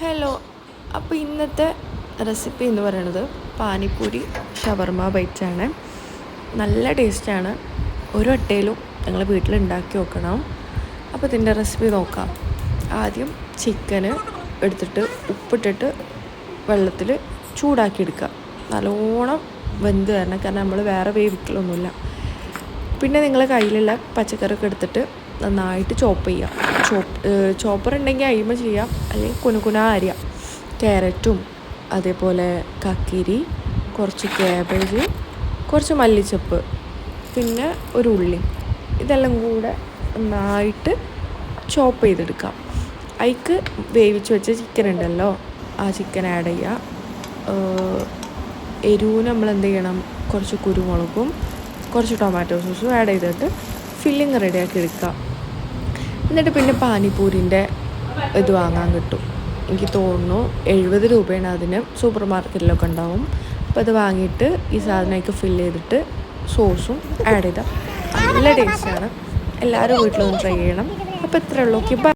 Hello. അപ്പോൾ ഇന്നത്തെ recipe എന്ന് പറയുന്നത് പാനിപ്പൂരി ഷവർമ ബൈറ്റ്സാണ്. നല്ല ടേസ്റ്റാണ്. ഒരു വട്ടയിലും ഞങ്ങൾ വീട്ടിലുണ്ടാക്കി നോക്കണം. അപ്പോൾ ഇതിൻ്റെ റെസിപ്പി നോക്കാം. ആദ്യം ചിക്കന് എടുത്തിട്ട് ഉപ്പിട്ടിട്ട് വെള്ളത്തിൽ ചൂടാക്കിയെടുക്കുക. നല്ലോണം വെന്ത് തരണം, കാരണം നമ്മൾ വേറെ വേവിക്കലൊന്നുമില്ല. പിന്നെ നിങ്ങൾ കയ്യിലുള്ള പച്ചക്കറിയൊക്കെ എടുത്തിട്ട് നന്നായിട്ട് ചോപ്പ് ചെയ്യാം. ചോപ്പർ ഉണ്ടെങ്കിൽ അയിമ ചെയ്യാം, അല്ലെങ്കിൽ കുനുകുന അരിയാം. ക്യാരറ്റും അതേപോലെ കക്കിരി, കുറച്ച് ക്യാബേജ്, കുറച്ച് മല്ലിച്ചപ്പ്, പിന്നെ ഒരു ഉള്ളി, ഇതെല്ലാം കൂടെ നന്നായിട്ട് ചോപ്പ് ചെയ്തെടുക്കാം. അതിക്ക് വേവിച്ച് വെച്ച ചിക്കൻ ഉണ്ടല്ലോ, ആ ചിക്കൻ ആഡ് ചെയ്യുക. എരിവിന് നമ്മൾ എന്ത് ചെയ്യണം, കുറച്ച് കുരുമുളകും കുറച്ച് ടൊമാറ്റോ സോസും ആഡ് ചെയ്തിട്ട് ഫില്ലിങ് റെഡിയാക്കി എടുക്കുക. എന്നിട്ട് പിന്നെ പാനിപ്പൂരിൻ്റെ ഇത് വാങ്ങാൻ കിട്ടും. എനിക്ക് തോന്നുന്നു 70 രൂപയാണ് അതിന്, സൂപ്പർ മാർക്കറ്റിലൊക്കെ ഉണ്ടാവും. അപ്പോൾ അത് വാങ്ങിയിട്ട് ഈ സാധനമൊക്കെ ഫില്ല് ചെയ്തിട്ട് സോസും ആഡ് ചെയ്താൽ നല്ല ടേസ്റ്റാണ്. എല്ലാവരും വീട്ടിലൊന്ന് ട്രൈ ചെയ്യണം. അപ്പോൾ ഇത്രയേ ഉള്ളൂ. Okay, by.